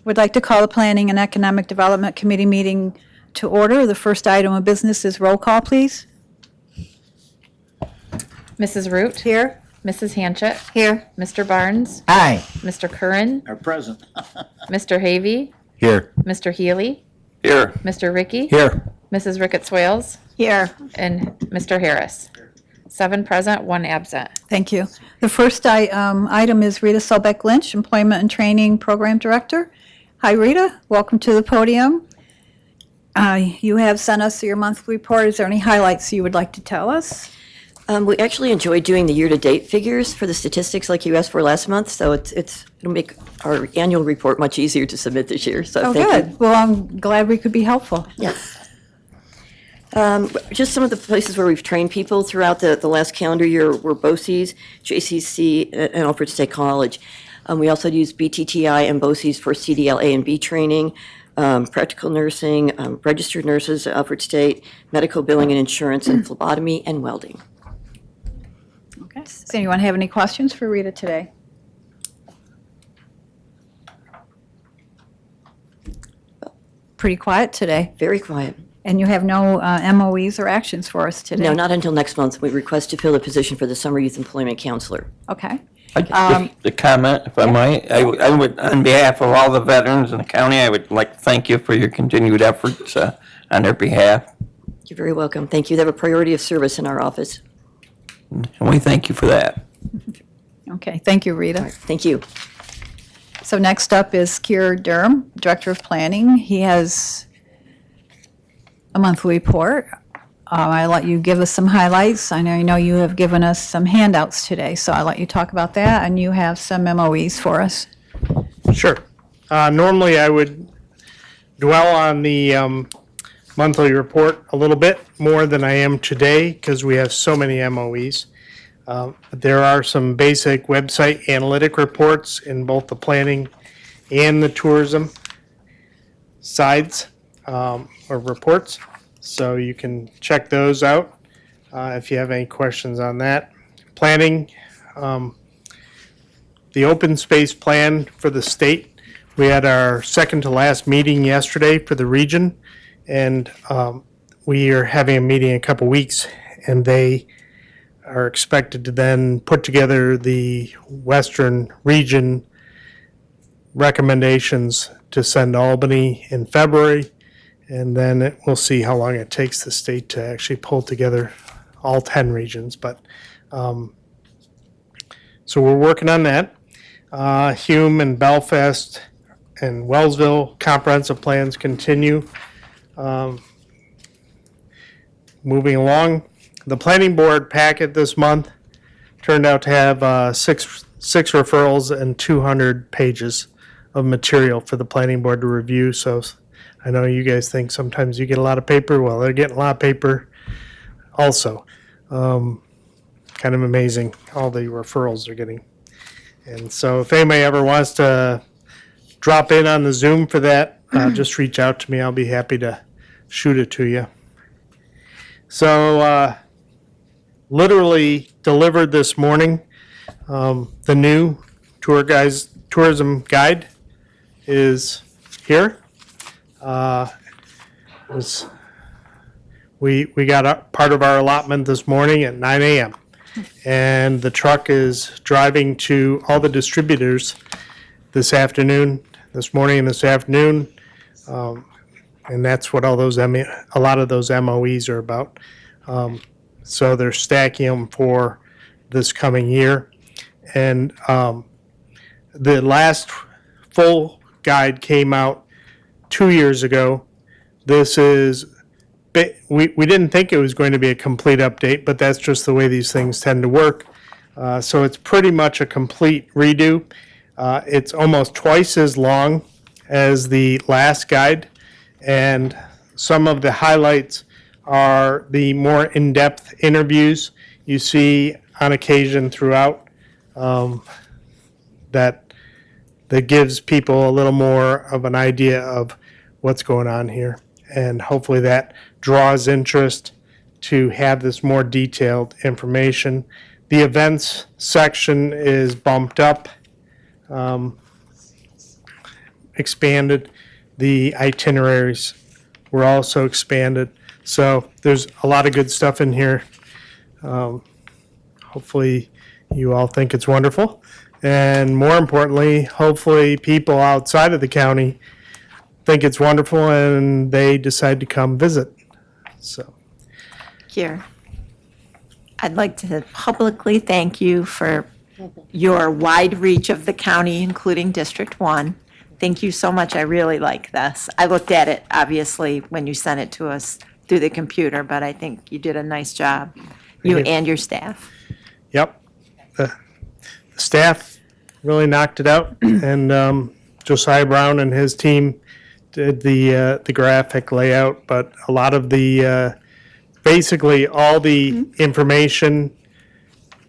Would like to call the Planning and Economic Development Committee meeting to order. The first item of business is roll call, please. Mrs. Root? Here. Mrs. Hanchett? Here. Mr. Barnes? Aye. Mr. Curran? Are present. Mr. Havey? Here. Mr. Healy? Here. Mr. Ricky? Here. Mrs. Ricketts-Wales? Here. And Mr. Harris? 7 present, 1 absent. Thank you. The first item is Rita Selbeck Lynch, Employment and Training Program Director. Hi, Rita. Welcome to the podium. You have sent us your monthly report. Is there any highlights you would like to tell us? We actually enjoyed doing the year-to-date figures for the statistics like you asked for last month, so it'll make our annual report much easier to submit this year, so Oh, thank you. good. Well, I'm glad we could be helpful. Yes. Just some of the places where we've trained people throughout the last calendar year were BOCES, JCC, and Alfred State College. We also use BTTI and BOCES for CDL A and B training, practical nursing, registered nurses at Alfred State, medical billing and insurance, and phlebotomy and welding. Okay. Does anyone have any questions for Rita today? Pretty quiet today. Very quiet. And you have no MOEs or actions for us today? No, not until next month. We request to fill the position for the summer youth employment counselor. Okay. Just a comment, if I might. I would, on behalf of all the veterans in the county, I would like to thank you for your continued efforts on their behalf. You're very welcome. Thank you. They have a priority of service in our office. And we thank you for that. Okay. Thank you, Rita. Thank you. So next up is Keir Durham, Director of Planning. He has a monthly report. I'll let you give us some highlights. I know you have given us some handouts today, so I'll let you talk about that, and you have some MOEs for us. Sure. Normally, I would dwell on the monthly report a little bit more than I am today because we have so many MOEs. There are some basic website analytic reports in both the planning and the tourism sides or reports. So you can check those out if you have any questions on that. Planning, the open space plan for the state. We had our second to last meeting yesterday for the region, and we are having a meeting in a couple weeks, and they are expected to then put together the Western region recommendations to send to Albany in February. And then we'll see how long it takes the state to actually pull together all 10 regions. But so we're working on that. Hume and Belfast and Wellsville comprehensive plans continue. Moving along, the planning board packet this month turned out to have six referrals and 200 pages of material for the planning board to review. So I know you guys think sometimes you get a lot of paper. Well, they're getting a lot of paper also. Kind of amazing, all the referrals they're getting. And so if anybody ever wants to drop in on the Zoom for that, just reach out to me. I'll be happy to shoot it to you. So literally delivered this morning, the new tourism guide is here. We got part of our allotment this morning at 9 a.m. and the truck is driving to all the distributors this morning and this afternoon, and that's what a lot of those MOEs are about. So they're stacking them for this coming year, and the last full guide came out 2 years ago. This is, we didn't think it was going to be a complete update, but that's just the way these things tend to work. So it's pretty much a complete redo. It's almost twice as long as the last guide, and some of the highlights are the more in-depth interviews you see on occasion throughout that gives people a little more of an idea of what's going on here. And hopefully that draws interest to have this more detailed information. The events section is bumped up. expanded. The itineraries were also expanded. So there's a lot of good stuff in here. Hopefully you all think it's wonderful. And more importantly, hopefully people outside of the county think it's wonderful and they decide to come visit. So, Here, I'd like to publicly thank you for your wide reach of the county, including District 1. Thank you so much. I really like this. I looked at it, obviously, when you sent it to us through the computer, but I think you did a nice job, you Thank you. and your staff. yep. The staff really knocked it out, and Josiah Brown and his team did the graphic layout, but a lot of the basically all the information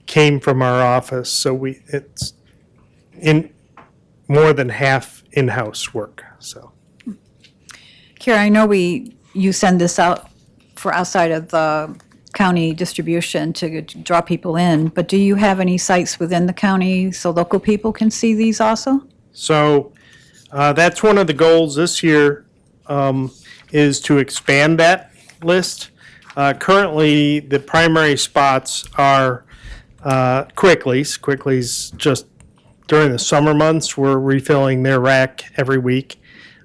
came from our office, so it's in more than half in-house work. So Kira, I know you send this out for outside of the county distribution to draw people in, but do you have any sites within the county so local people can see these also? So that's one of the goals this year, is to expand that list. Currently, the primary spots are Quickley's. Quickley's just during the summer months, we're refilling their rack every week.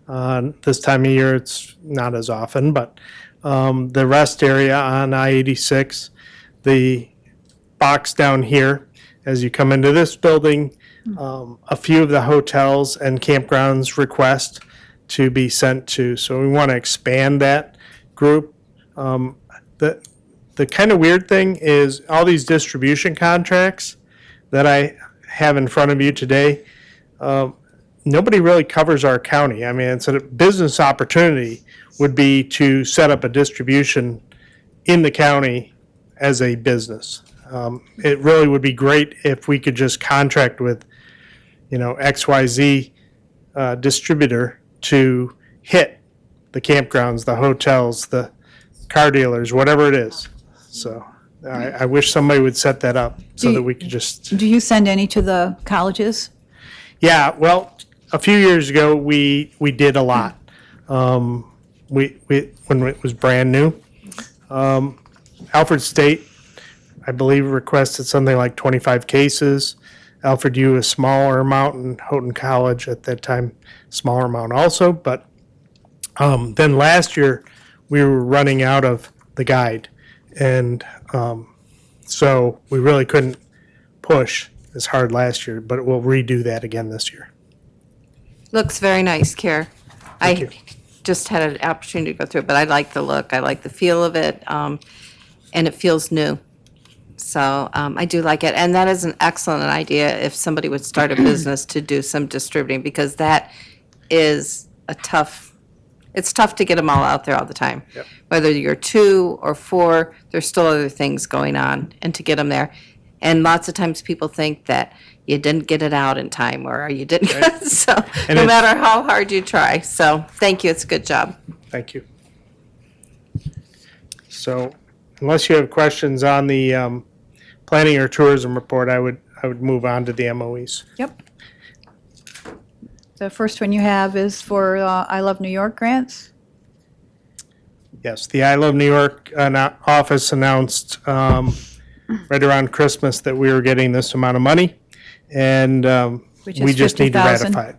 This time of year, it's not as often, but the rest area on I-86, the box down here, as you come into this building, a few of the hotels and campgrounds request to be sent to. So we want to expand that group. The kind of weird thing is all these distribution contracts that I have in front of you today, nobody really covers our county. I mean, it's a business opportunity would be to set up a distribution in the county as a business. It really would be great if we could just contract with, XYZ distributor to hit the campgrounds, the hotels, the car dealers, whatever it is. So I wish somebody would set that up so that we could just. Do you send any to the colleges? Yeah, well, a few years ago, we did a lot. We when it was brand new. Alfred State, I believe, requested something like 25 cases. Alfred U, a smaller amount, and Houghton College at that time, smaller amount also. But then last year, we were running out of the guide. And so we really couldn't push as hard last year, but we'll redo that again this year. Looks very nice, Kara. Thank you. Just had an opportunity to go through it, but I like the look, I like the feel of it, and it feels new. So I do like it, and that is an excellent idea if somebody would start a business to do some distributing, because that is it's tough to get them all out there all the time. Yep. Whether you're 2 or 4, there's still other things going on, and to get them there. And lots of times people think that you didn't get it out in time, or you didn't, so And no it's- matter how hard you try. So thank you, it's a good job. Thank you. So unless you have questions on the planning or tourism report, I would move on to the MOEs. Yep. The first one you have is for I Love New York grants. Yes, the I Love New York office announced right around Christmas that we were getting this amount of money, and Which we is just need to $50,000. ratify it.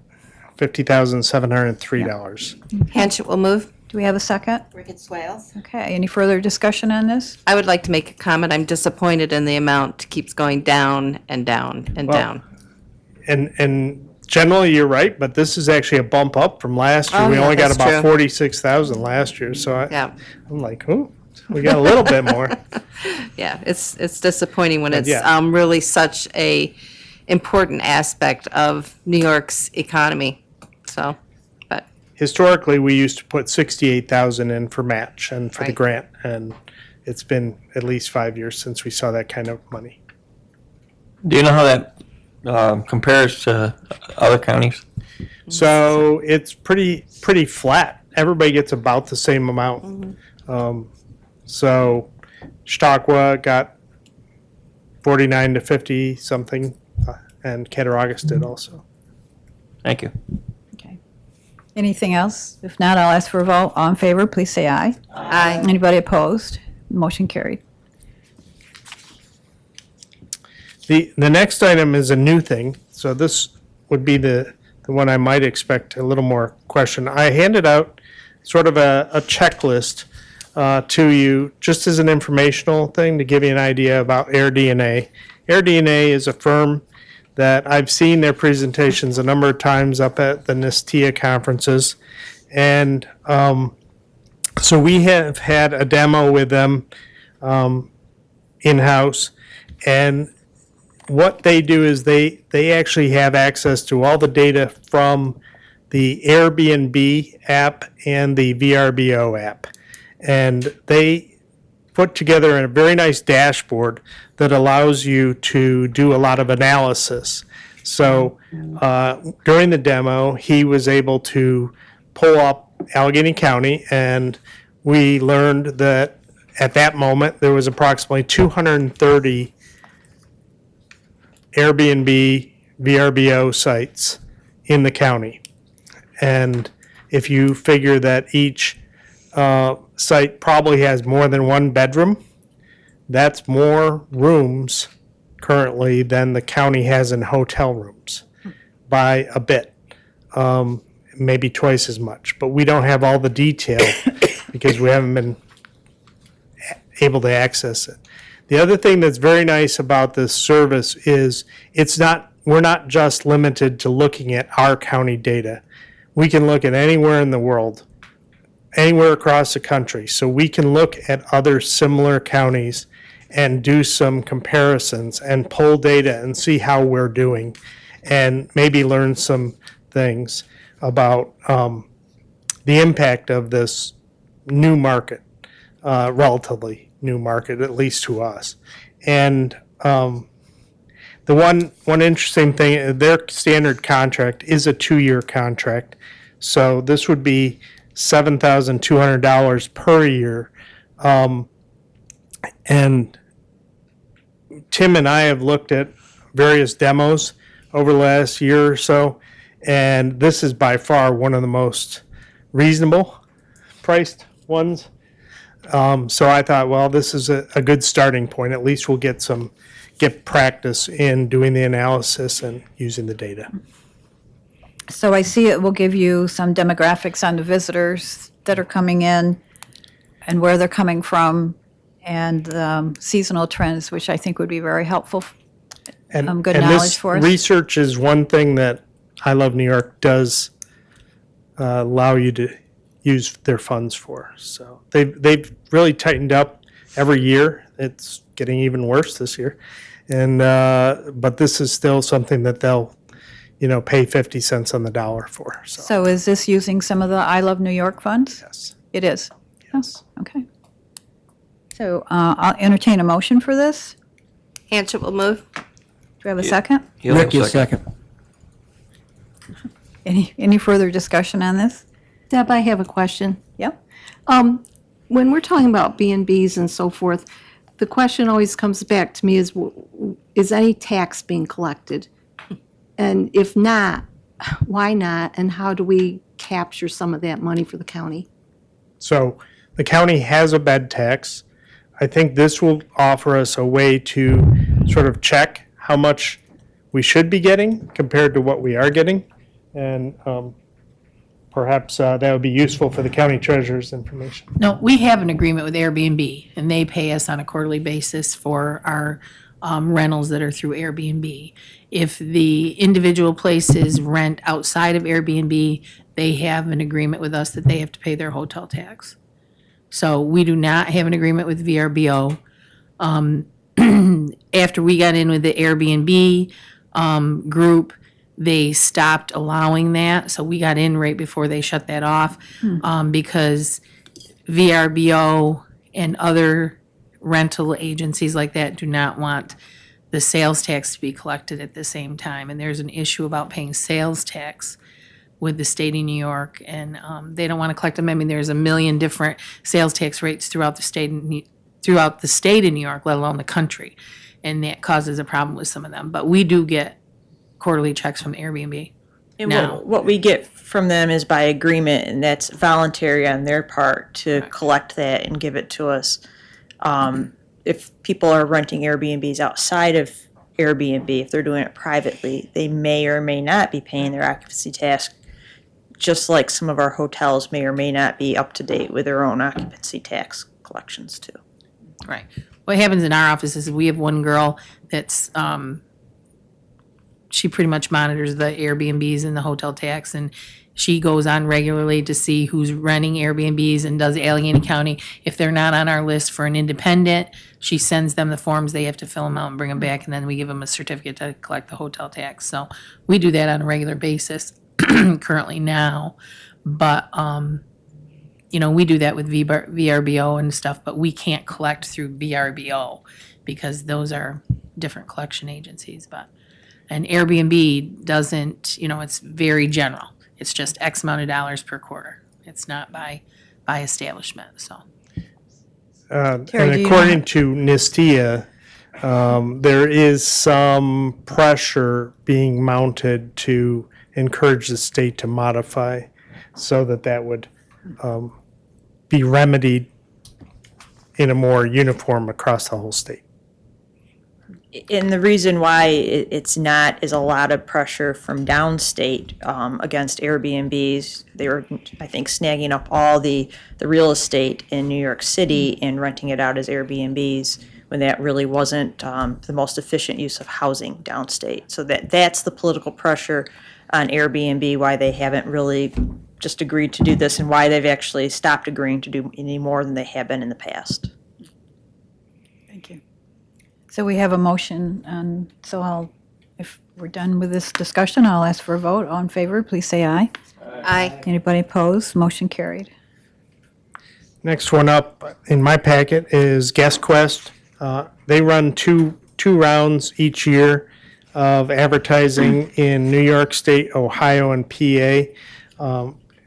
$50,703. Hanchett will move. Do we have a second? Ricketts Swales. Okay, any further discussion on this? I would like to make a comment. I'm disappointed in the amount keeps going down and down and Well, down. And generally, you're right, but this is actually a bump up from last year. Oh, We yeah, only got that's about true. 46,000 last year, so Yeah, I'm like, oh, we got a little bit more. yeah, it's disappointing when it's yeah. really such a important aspect of New York's economy. So, but Historically, we used to put 68,000 in for match and for the Right. grant, and it's been at least 5 years since we saw that kind of money. Do you know how that compares to other counties? So it's pretty flat. Everybody gets about the same amount. So Chautauqua got 49 to 50 something, and Cattaraugus did also. Thank you. Okay. Anything else? If not, I'll ask for a vote. All in favor, please say aye. Aye. Anybody opposed? Motion carried. The next item is a new thing, so this would be the one I might expect a little more question. I handed out sort of a checklist to you, just as an informational thing, to give you an idea about AirDNA. AirDNA is a firm that I've seen their presentations a number of times up at the NISTIA conferences. And so we have had a demo with them in-house. And what they do is they actually have access to all the data from the Airbnb app and the VRBO app. And they put together a very nice dashboard that allows you to do a lot of analysis. So during the demo, he was able to pull up Allegheny County, and we learned that at that moment there was approximately 230 Airbnb VRBO sites in the county. And if you figure that each site probably has more than one bedroom, that's more rooms currently than the county has in hotel rooms by a bit, maybe twice as much. But we don't have all the detail because we haven't been able to access it. The other thing that's very nice about this service is we're not just limited to looking at our county data. We can look at anywhere in the world, anywhere across the country. So we can look at other similar counties and do some comparisons and pull data and see how we're doing and maybe learn some things about the impact of this new market, relatively new market, at least to us. And the one interesting thing, their standard contract is a 2-year contract. So this would be $7,200 per year. And Tim and I have looked at various demos over the last year or so, and this is by far one of the most reasonable priced ones. So I thought, well, this is a good starting point. At least we'll get practice in doing the analysis and using the data. So I see it will give you some demographics on the visitors that are coming in and where they're coming from, and seasonal trends, which I think would be very helpful. And Good and knowledge this for us. research is one thing that I Love New York does allow you to use their funds for. So they've really tightened up every year. It's getting even worse this year, and but this is still something that they'll pay 50 cents on the dollar for. So So is this using some of the I Love New York funds? yes, It is. yes. Okay. So I'll entertain a motion for this. Hanchett will move. Do we have a second? He'll have Rick is second. Any further discussion on this? Deb, I have a question. Yep. When we're talking about B and Bs and so forth, the question always comes back to me is any tax being collected? And if not, why not? And how do we capture some of that money for the county? So the county has a bed tax. I think this will offer us a way to sort of check how much we should be getting compared to what we are getting. And perhaps that would be useful for the county treasurer's information. No, we have an agreement with Airbnb, and they pay us on a quarterly basis for our rentals that are through Airbnb. If the individual places rent outside of Airbnb, they have an agreement with us that they have to pay their hotel tax. So we do not have an agreement with VRBO. After we got in with the Airbnb group, they stopped allowing that. So we got in right before they shut that off because VRBO and other rental agencies like that do not want the sales tax to be collected at the same time. And there's an issue about paying sales tax with the state of New York, and they don't want to collect them. I mean, there's a million different sales tax rates throughout the state of New York, let alone the country, and that causes a problem with some of them. But we do get quarterly checks from Airbnb. And now. what we get from them is by agreement, and that's voluntary on their part to collect that and give it to us. If people are renting Airbnbs outside of Airbnb, if they're doing it privately, they may or may not be paying their occupancy tax, just like some of our hotels may or may not be up to date with their own occupancy tax collections too. Right. What happens in our office is we have one girl that's, she pretty much monitors the Airbnbs and the hotel tax, and she goes on regularly to see who's renting Airbnbs and does Allegheny County. If they're not on our list for an independent, she sends them the forms, they have to fill them out and bring them back, and then we give them a certificate to collect the hotel tax. So we do that on a regular basis currently now. But, we do that with VRBO and stuff, but we can't collect through VRBO because those are different collection agencies. But and Airbnb doesn't, it's very general. It's just X amount of dollars per quarter. It's not by establishment, so. And Terry, do you according to NISTIA, there is some pressure being mounted to encourage the state to modify so that would be remedied in a more uniform across the whole state. And the reason why it's not is a lot of pressure from downstate against Airbnbs. They were, I think, snagging up all the real estate in New York City and renting it out as Airbnbs when that really wasn't the most efficient use of housing downstate. So that's the political pressure on Airbnb, why they haven't really just agreed to do this and why they've actually stopped agreeing to do any more than they have been in the past. Thank you. So we have a motion, and so if we're done with this discussion, I'll ask for a vote. All in favor, please say aye. Aye. Anybody opposed? Motion carried. Next one up in my packet is Guest Quest. They run two rounds each year of advertising in New York State, Ohio, and PA.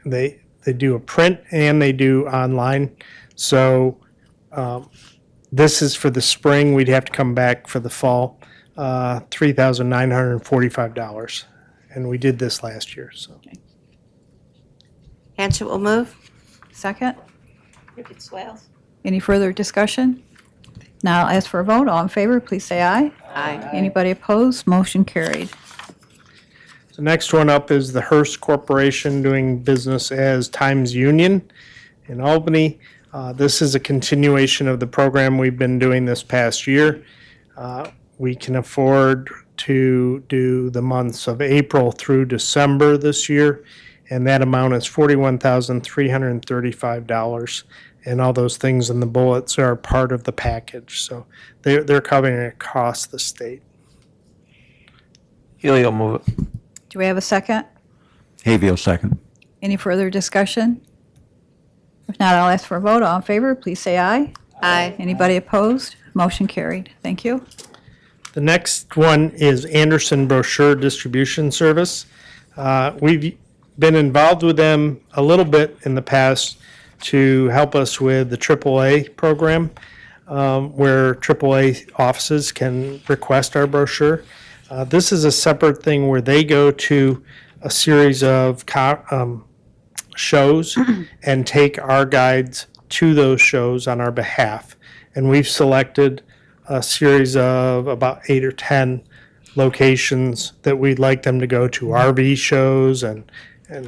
They do a print and they do online. So this is for the spring. We'd have to come back for the fall. $3,945, and we did this last year. So Hanchett will move. Second? Ricketts Swales. Any further discussion? Now I'll ask for a vote. All in favor, please say aye. Aye. Anybody opposed? Motion carried. the next one up is the Hearst Corporation doing business as Times Union in Albany. This is a continuation of the program we've been doing this past year. We can afford to do the months of April through December this year, and that amount is $41,335. And all those things in the bullets are part of the package, so they're covering it across the state. Healy will move it. Do we have a second? Hayville, second. Any further discussion? If not, I'll ask for a vote. All in favor, please say aye. Aye. Anybody opposed? Motion carried. Thank you. The next one is Anderson Brochure Distribution Service. We've been involved with them a little bit in the past to help us with the AAA program, where AAA offices can request our brochure. This is a separate thing where they go to a series of shows and take our guides to those shows on our behalf. And we've selected a series of about 8 or 10 locations that we'd like them to go to, RV shows and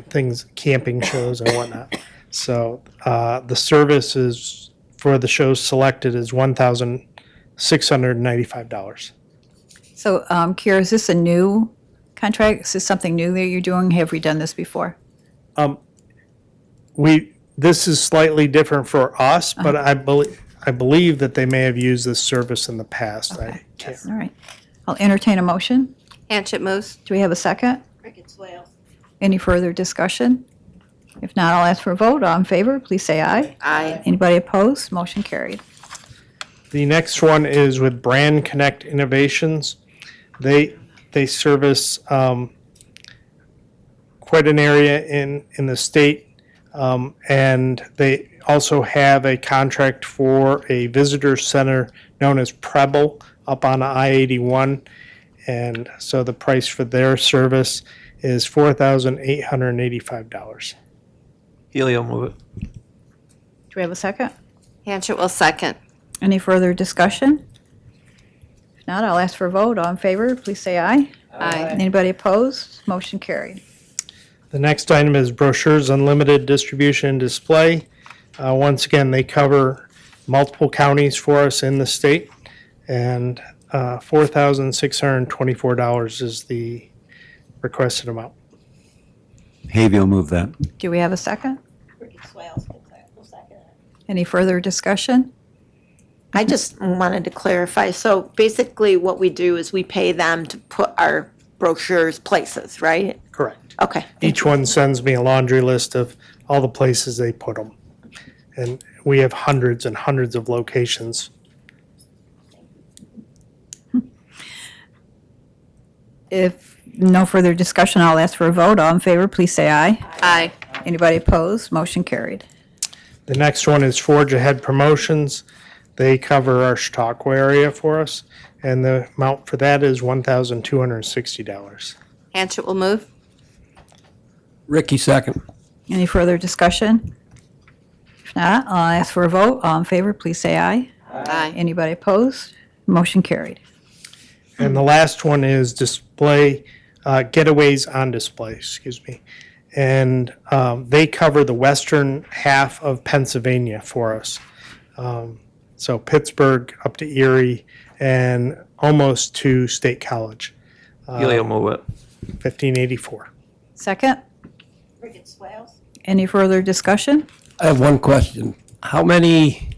things, camping shows and whatnot. So the service is, for the shows selected, is $1,695. So, Kira, is this a new contract? Is this something new that you're doing? Have we done this before? This is slightly different for us, but I believe that they may have used this service in the past. I can't. All right. I'll entertain a motion. Hanchett moves. Do we have a second? Ricketts Wales. Any further discussion? If not, I'll ask for a vote. All in favor, please say aye. Aye. Anybody opposed? Motion carried. The next one is with Brand Connect Innovations. They service quite an area in the state, and they also have a contract for a visitor center known as Preble up on I-81. And so the price for their service is $4,885. Helio, move it. Do we have a second? Hanchett will second. Any further discussion? If not, I'll ask for a vote. All in favor, please say aye. Aye. Anybody opposed? Motion carried. The next item is brochures, unlimited distribution and display. Once again, they cover multiple counties for us in the state, and $4,624 is the requested amount. Hayville move that. Do we have a second? Any further discussion? I just wanted to clarify. So basically what we do is we pay them to put our brochures places, right? Correct. Okay. Each one sends me a laundry list of all the places they put them. And we have hundreds and hundreds of locations. If no further discussion, I'll ask for a vote. All in favor, please say aye. Aye. Anybody opposed? Motion carried. The next one is Forge Ahead Promotions. They cover our Chautauqua area for us, and the amount for that is $1,260. Hanchett will move. Ricky second. Any further discussion? If not, I'll ask for a vote. All in favor, please say aye. Aye. Anybody opposed? Motion carried. And the last one is display, getaways on display, excuse me. And they cover the western half of Pennsylvania for us. So Pittsburgh up to Erie and almost to State College, Helio, move it. 1584. Second? Any further discussion? I have one question. How many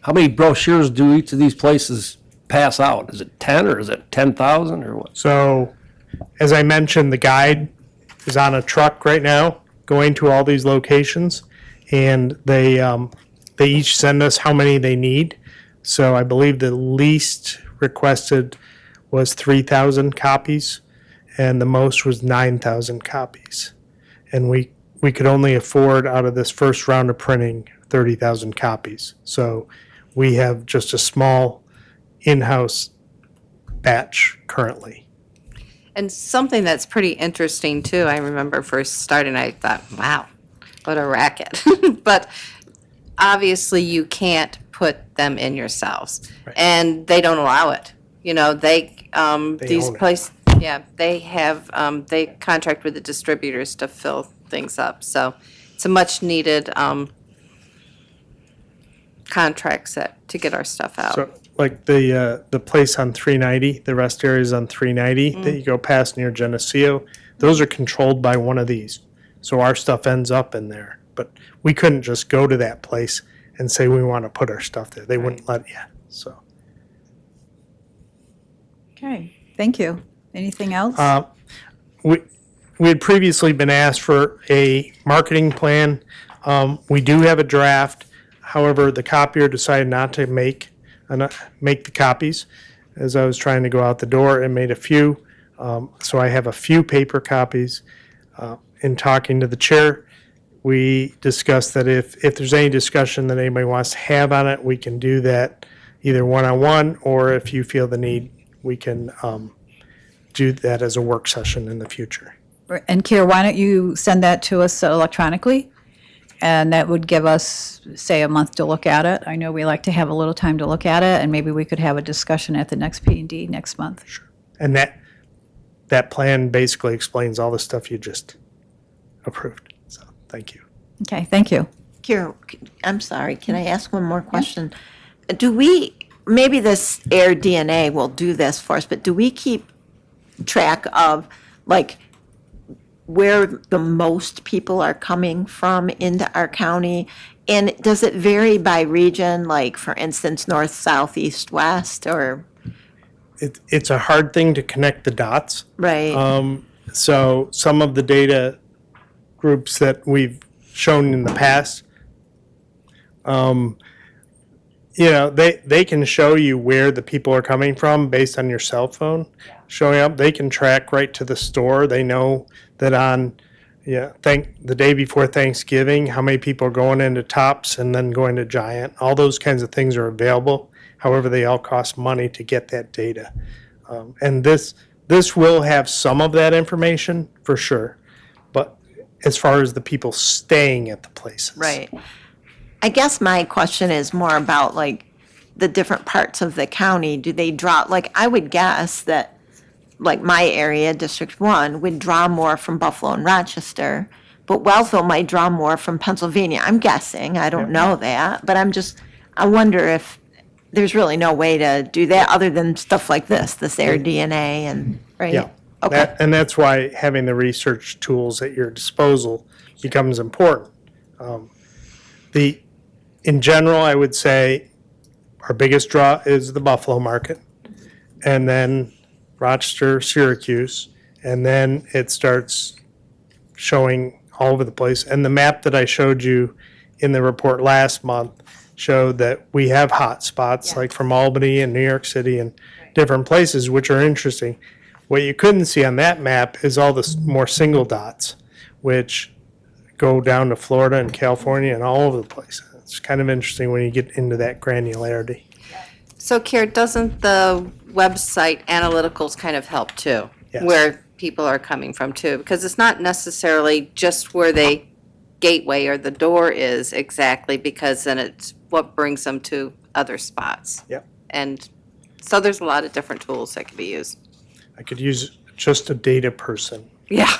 brochures do each of these places pass out? Is it 10 or is it 10,000 or what? So, as I mentioned, the guide is on a truck right now going to all these locations, and they each send us how many they need. So I believe the least requested was 3,000 copies, and the most was 9,000 copies. And we could only afford out of this first round of printing 30,000 copies. So we have just a small in-house batch currently. And something that's pretty interesting too, I remember first starting, I thought, wow, what a racket. But obviously you can't put them in yourselves. And they don't allow it. You know, these own it. places, yeah, they have, they contract with the distributors to fill things up. So it's a much needed contract set to get our stuff out. So like the place on 390, the rest areas on 390 that you go past near Geneseo, those are controlled by one of these. So our stuff ends up in there. But we couldn't just go to that place and say we want to put our stuff there. They wouldn't let you. So Okay, thank you. Anything else? we had previously been asked for a marketing plan. We do have a draft. However, the copier decided not to make the copies as I was trying to go out the door and made a few. So I have a few paper copies. In talking to the chair, we discussed that if there's any discussion that anybody wants to have on it, we can do that either one-on-one, or if you feel the need, we can do that as a work session in the future. And Kiera, why don't you send that to us electronically? And that would give us, say, a month to look at it. I know we like to have a little time to look at it, and maybe we could have a discussion at the next P&D next month. And that plan basically explains all the stuff you just approved. So, thank you. Okay, thank you. Kira, I'm sorry, can I ask one more question? Do we, maybe this Air DNA will do this for us, but do we keep track of, like, where the most people are coming from into our county? And does it vary by region, like, for instance, north, south, east, west, or? It's a hard thing to connect the dots. Right. So some of the data groups that we've shown in the past, they can show you where the people are coming from based on your cell phone showing up. They can track right to the store. They know that on the day before Thanksgiving, how many people are going into Tops and then going to Giant. All those kinds of things are available. However, they all cost money to get that data. And this will have some of that information for sure, but as far as the people staying at the places. Right. I guess my question is more about like the different parts of the county. Do they draw, like, I would guess that like my area, District 1, would draw more from Buffalo and Rochester, but Wellsville might draw more from Pennsylvania. I'm guessing, I don't know that, but I wonder if there's really no way to do that other than stuff like this Air DNA and, right? Yeah. Okay. And that's why having the research tools at your disposal becomes important. In general, I would say our biggest draw is the Buffalo market, and then Rochester, Syracuse, and then it starts showing all over the place. And the map that I showed you in the report last month showed that we have hot spots, like from Albany and New York City and different places, which are interesting. What you couldn't see on that map is all the more single dots, which go down to Florida and California and all over the place. It's kind of interesting when you get into that granularity. So Kier, doesn't the website analyticals kind of help too? Yes. Where people are coming from too? Because it's not necessarily just where they gateway or the door is exactly, because then it's what brings them to other spots. Yep. And so there's a lot of different tools that can be used. I could use just a data person. Yeah.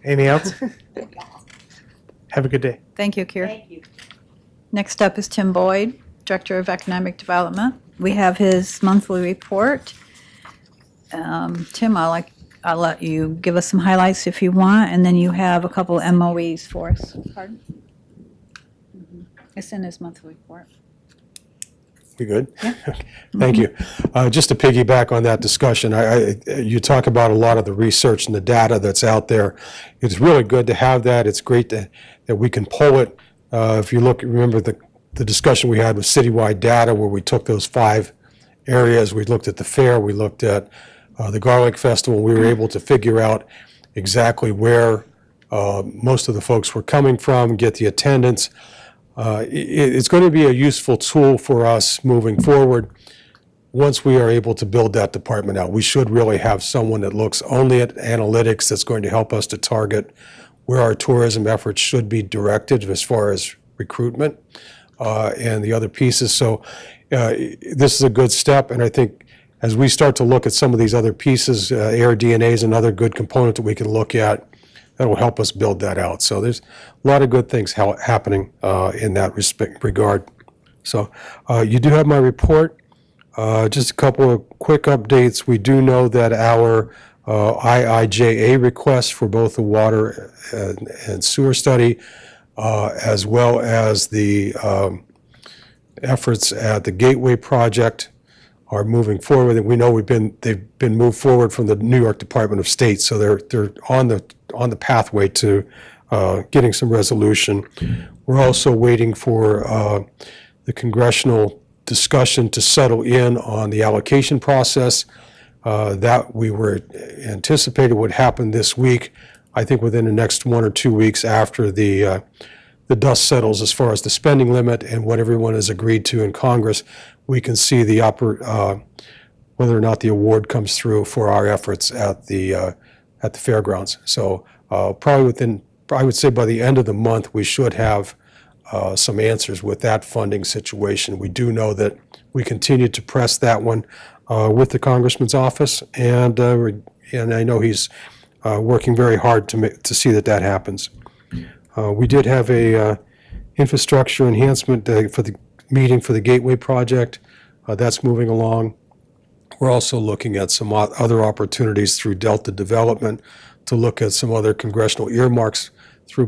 Anything else? Have a good day. Thank you, Kier. Thank you. Next up is Tim Boyd, Director of Economic Development. We have his monthly report. Tim, I'll let you give us some highlights if you want, and then you have a couple of MOEs for us. Pardon? It's in his monthly report. We good? Thank you. Just to piggyback on that discussion, you talk about a lot of the research and the data that's out there. It's really good to have that. It's great that we can pull it. If you remember the discussion we had with citywide data where we took those 5 areas. We looked at the fair, we looked at the Garlic Festival. We were able to figure out exactly where most of the folks were coming from, get the attendance. It's going to be a useful tool for us moving forward once we are able to build that department out. We should really have someone that looks only at analytics that's going to help us to target where our tourism efforts should be directed as far as recruitment and the other pieces. So this is a good step, and I think as we start to look at some of these other pieces, Air DNA is another good component that we can look at that will help us build that out. So there's a lot of good things happening in that regard. So you do have my report. Just a couple of quick updates. We do know that our IIJA request for both the water and sewer study, as well as the efforts at the Gateway project are moving forward. And we know they've been moved forward from the New York Department of State, so they're on the pathway to getting some resolution. We're also waiting for the congressional discussion to settle in on the allocation process. That we were anticipated would happen this week. I think within the next 1 or 2 weeks after the dust settles as far as the spending limit and what everyone has agreed to in Congress, we can see whether or not the award comes through for our efforts at the fairgrounds. So probably I would say by the end of the month, we should have some answers with that funding situation. We do know that we continue to press that one with the Congressman's office, and I know he's working very hard to see that happens. We did have a infrastructure enhancement for the meeting for the Gateway project. That's moving along. We're also looking at some other opportunities through Delta Development to look at some other congressional earmarks through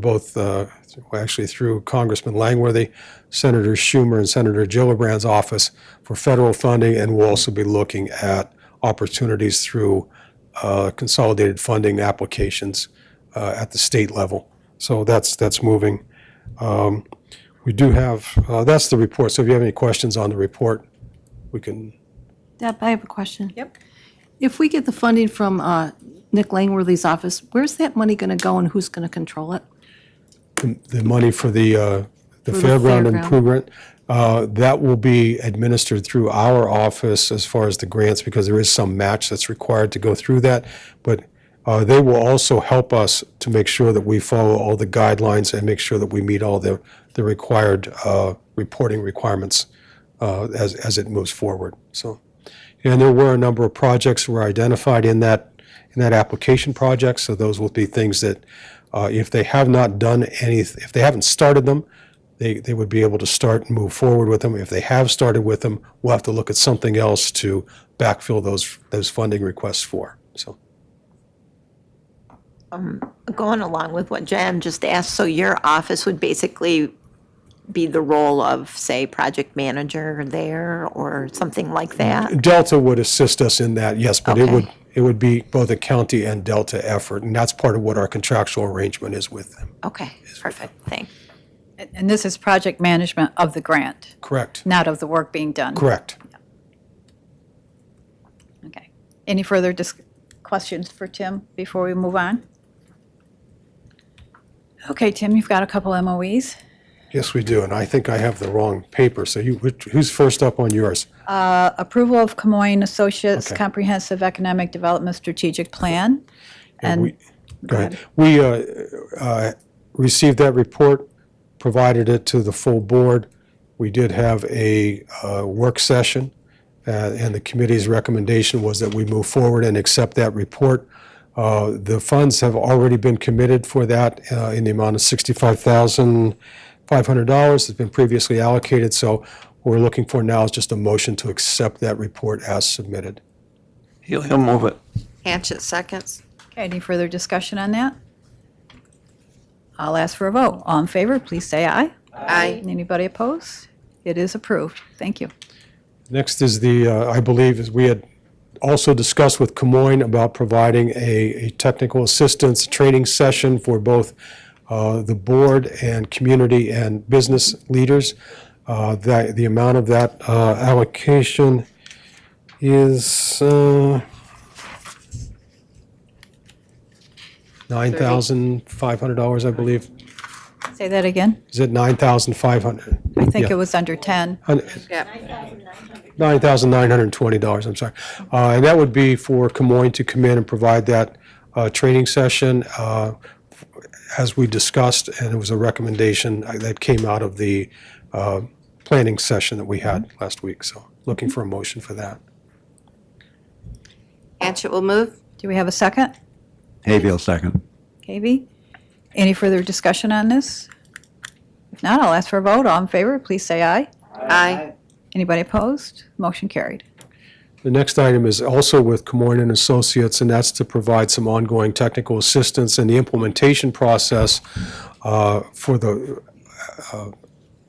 through Congressman Langworthy, Senator Schumer, and Senator Gillibrand's office for federal funding, and we'll also be looking at opportunities through consolidated funding applications at the state level. So that's moving. We do have, that's the report. So if you have any questions on the report, we can. Deb, I have a question. Yep. If we get the funding from Nick Langworthy's office, where's that money going to go and who's going to control it? The money for the the fairground fairground. improvement, That will be administered through our office as far as the grants, because there is some match that's required to go through that. But they will also help us to make sure that we follow all the guidelines and make sure that we meet all the required reporting requirements as it moves forward. So, and there were a number of projects were identified in that application project. So those will be things that if they have not done if they haven't started them, they would be able to start and move forward with them. If they have started with them, we'll have to look at something else to backfill those funding requests for. So. Going along with what Jan just asked, so your office would basically be the role of, say, project manager there or something like that? Delta would assist us in that, yes, but Okay. it would be both a county and Delta effort, and that's part of what our contractual arrangement is with them. Okay, perfect, thanks. And this is project management of the grant, Correct. not of the work being done. Correct. Okay. Any further questions for Tim before we move on? Okay, Tim, you've got a couple MOEs. Yes, we do, and I think I have the wrong paper, so who's first up on yours? Approval of Camoin Associates Okay. Comprehensive Economic Development Strategic Plan. And Go ahead. We received that report, provided it to the full board. We did have a work session, and the committee's recommendation was that we move forward and accept that report. The funds have already been committed for that in the amount of $65,500. It's been previously allocated, so what we're looking for now is just a motion to accept that report as submitted. He'll move it. Hanchett seconds. Okay, any further discussion on that? I'll ask for a vote. All in favor, please say aye. Aye. Anybody opposed? It is approved. Thank you. Next is I believe, as we had also discussed with Camoin about providing a technical assistance training session for both the board and community and business leaders. The amount of that allocation is $9,500, I believe. Say that again. Is it 9,500? I think it was under 10. Yep. $9,920, I'm sorry. And that would be for Camoin to come in and provide that training session, as we discussed, and it was a recommendation that came out of the planning session that we had last week. So looking for a motion for that. Hanchett will move. Do we have a second? Hayfield, second. KV? Any further discussion on this? If not, I'll ask for a vote. All in favor, please say aye. Aye. Anybody opposed? Motion carried. The next item is also with Camoin and Associates, and that's to provide some ongoing technical assistance in the implementation process for the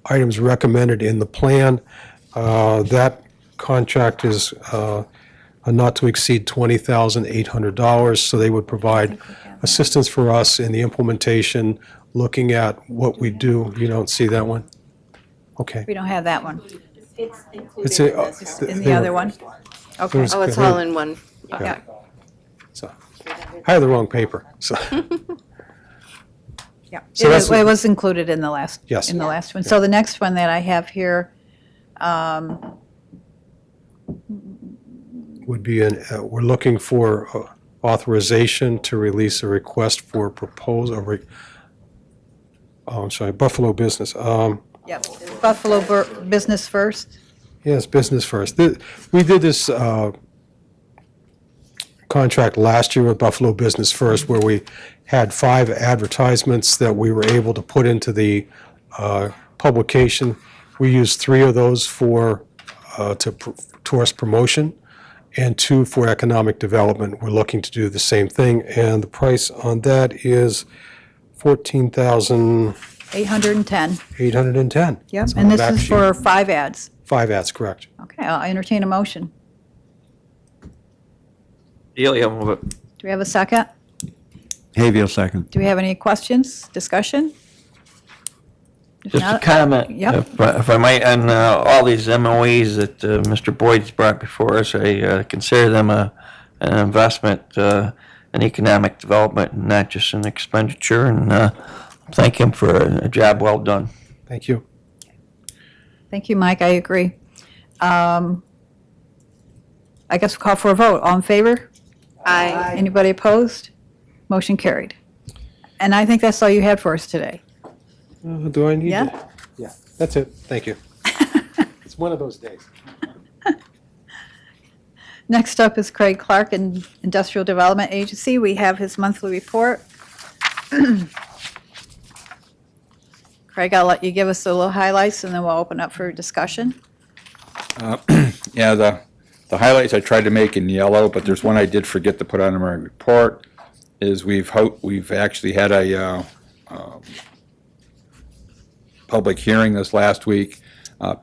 items recommended in the plan. That contract is not to exceed $20,800, so they would provide assistance for us in the implementation, looking at what we do. You don't see that one? Okay. We don't have that one. It's In the other one? Okay. There's- Oh, it's all in one. Yeah. So, I have the wrong paper, so. Yeah. So that's- It was included in the last. Yes. In the last one. So the next one that I have here, Would be, we're looking for authorization to release a request for proposal, I'm sorry, Buffalo Business. yep, Buffalo Business First. Yes, Business First. We did this contract last year with Buffalo Business First, where we had 5 advertisements that we were able to put into the publication. We used 3 of those for tourist promotion and 2 for economic development. We're looking to do the same thing, and the price on that is $14,810. 810. Yep, It's on and the this back is sheet. for 5 ads. 5 ads, correct. Okay, I'll entertain a motion. He'll move it. Do we have a second? Hayfield, second. Do we have any questions, discussion? If Just a not- comment, Yep. if I might, on all these MOEs that Mr. Boyd's brought before us, I consider them an investment in economic development, and not just an expenditure, and thank him for a job well done. Thank you. Thank you, Mike, I agree. I guess we'll call for a vote. All in favor? Aye. Anybody opposed? Motion carried. And I think that's all you had for us today. Do I need Yeah? to? Yeah, that's it. Thank you. It's one of those days. Next up is Craig Clark in Industrial Development Agency. We have his monthly report. Craig, I'll let you give us the little highlights and then we'll open up for discussion. Yeah, the highlights I tried to make in yellow, but there's one I did forget to put on my report, is we've actually had a public hearing this last week.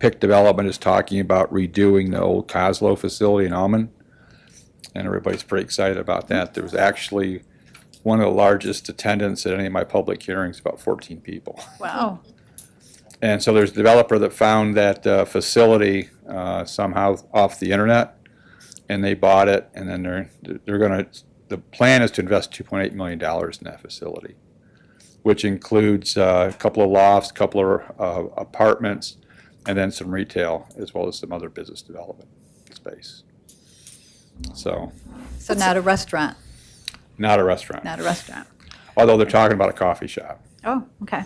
PIC Development is talking about redoing the old Coslow facility in Almond, and everybody's pretty excited about that. There was actually one of the largest attendance at any of my public hearings, about 14 people. Wow. And so there's a developer that found that facility somehow off the internet, and they bought it, and then they're going to, the plan is to invest $2.8 million in that facility, which includes a couple of lofts, a couple of apartments, and then some retail, as well as some other business development space. So, So not a restaurant, not a restaurant, not a restaurant. although they're talking about a coffee shop. Oh, okay.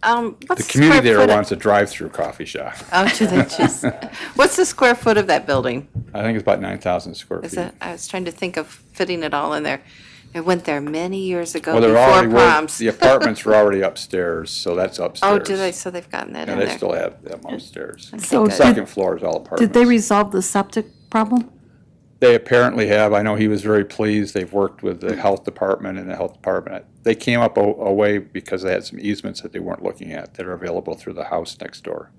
The community there wants a drive-through coffee shop. Oh, do they just, what's the square foot of that building? I think it's about 9,000 square feet. Is it, I was trying to think of fitting it all in there. I went there many years ago Well, they're before already, proms. the apartments were already upstairs, so that's upstairs. Oh, do they, so they've gotten that Yeah, in they there? still have them upstairs. So good. Second floor is all apartments. Did they resolve the septic problem? They apparently have. I know he was very pleased. They've worked with the health department and the health department. They came up a way because they had some easements that they weren't looking at that are available through the house next door.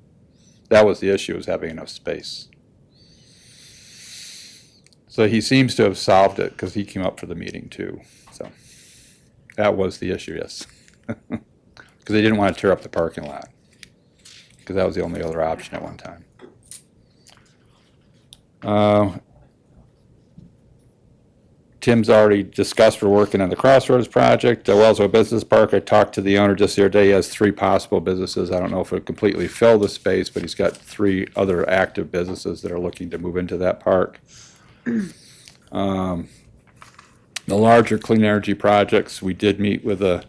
That was the issue, was having enough space. So he seems to have solved it because he came up for the meeting too. So that was the issue, yes. Because they didn't want to tear up the parking lot, because that was the only other option at one time. Tim's already discussed, we're working on the Crossroads project, the Wellsville Business Park. I talked to the owner just the other day. He has 3 possible businesses. I don't know if it'll completely fill the space, but he's got 3 other active businesses that are looking to move into that park. The larger clean energy projects, we did meet with a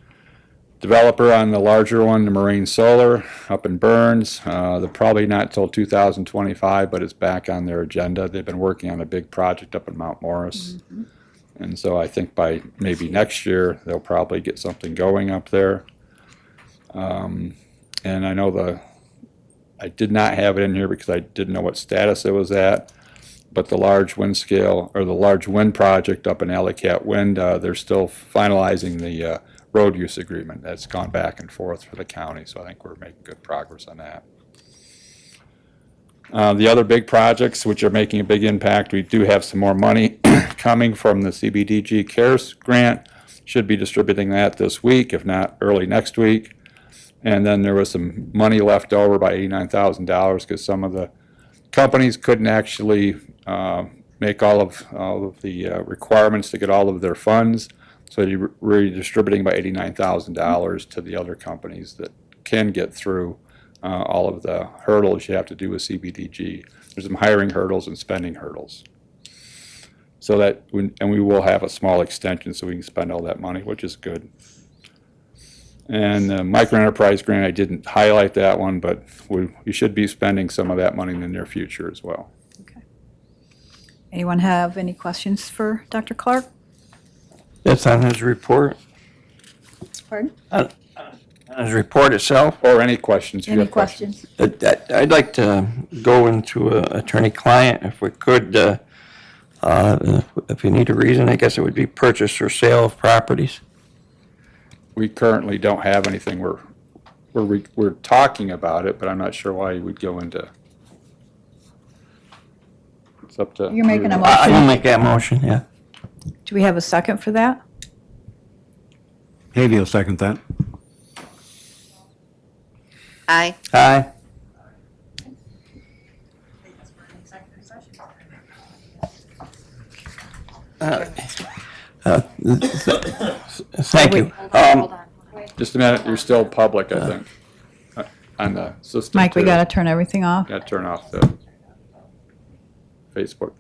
developer on the larger one, the Marine Solar up in Burns. They're probably not till 2025, but it's back on their agenda. They've been working on a big project up in Mount Morris. And so I think by maybe next year, they'll probably get something going up there. And I know I did not have it in here because I didn't know what status it was at, but the large wind scale, or the large wind project up in Alley Cat Wind, they're still finalizing the road use agreement. That's gone back and forth for the county, so I think we're making good progress on that. The other big projects, which are making a big impact, we do have some more money coming from the CBDG CARES grant. Should be distributing that this week, if not early next week. And then there was some money left over by $89,000 because some of the companies couldn't actually make all of the requirements to get all of their funds. So you're redistributing about $89,000 to the other companies that can get through all of the hurdles you have to do with CBDG. There's some hiring hurdles and spending hurdles. So that, and we will have a small extension so we can spend all that money, which is good. And the micro enterprise grant, I didn't highlight that one, but we should be spending some of that money in the near future as well. Anyone have any questions for Dr. Clark? That's on his report, Pardon? on his report itself. Or any questions? If you Any have questions. questions? I'd like to go into attorney-client, if we could. If you need a reason, I guess it would be purchase or sale of properties. We currently don't have anything. We're talking about it, but I'm not sure why you would go into. It's up to. You're making a you. I will motion. make that motion, yeah. Do we have a second for that? Havey will second that. Aye. Aye. Thank you. Just a minute, you're still public, I think. on the system. Mike, we too. got to turn everything off. Got to turn off the Facebook.